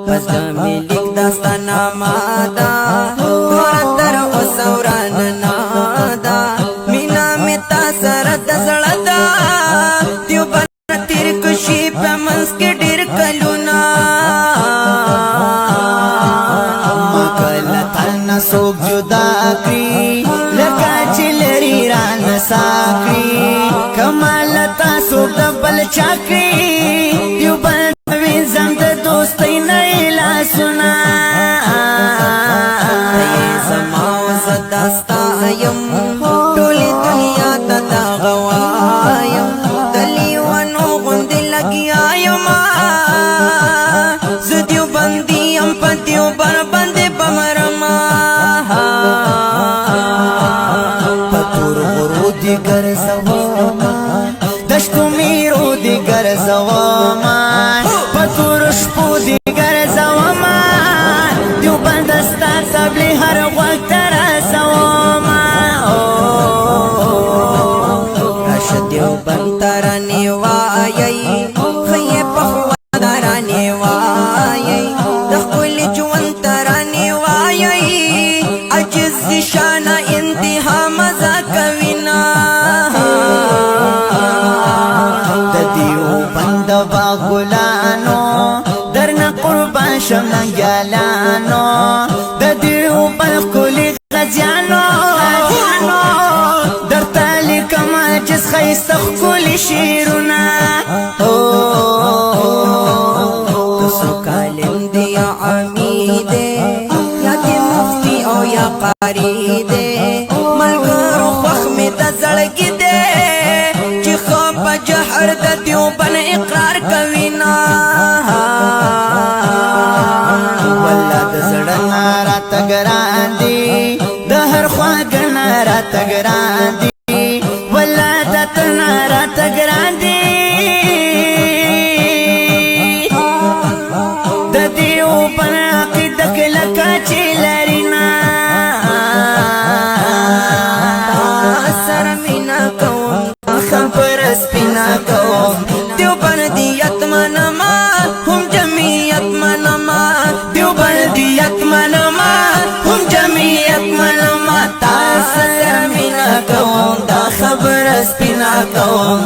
پس دمیلیک داستانا مادا دورتر و سوران نادا مینا میتا سرد زړدا دیو بر تیر کشی پا منس کے ڈیر کلونا مکلتانا سوک جدا کری لکا چلری ران ساکری کمالتا سوک دبل چاکری دیو بل وینزم دا دوستی نیلا سنا زماو زداستا یم ټولی دنیا تا دا غوایم دلیوانو غندی لگیا یما زدیو بندیم پا دیو بر بندی بمرما پتور غرو دی گرزواما دشتو میرو دی گرزواما پتور شپو دی گرزواما دیو بندستا تبلی هر وقت رسواما رشد دیو بندرانی وایئی خیه پخوادرانی وایئی دخل جوان ترانی وایئی عجز شان انتہا مذاق وینا دیو بند باغلانو درنا قربان شمنا گالانو دیو بند کلی غزیانو در تالی کما جس خیستخ کلی شیرونا کسو کالم دیا عمیدے یا دی مفتی او یا قاری دے ملگرو خخم دا زڑگی دے چی خواب جہر دا دیو بن اقرار کوینا والله د زړه را تګران دي د هر خواګن را تګران دي والله د تن را تګران دي د دیو پر عقیده کله کچې لرینا سر مینا کوم خبر سپینا کوم دیو بن دیت منما هم جمعیت منما دیو بلدیت منما هم جمعیت منما تا سر مینا کوم دا خبر سپینا کوم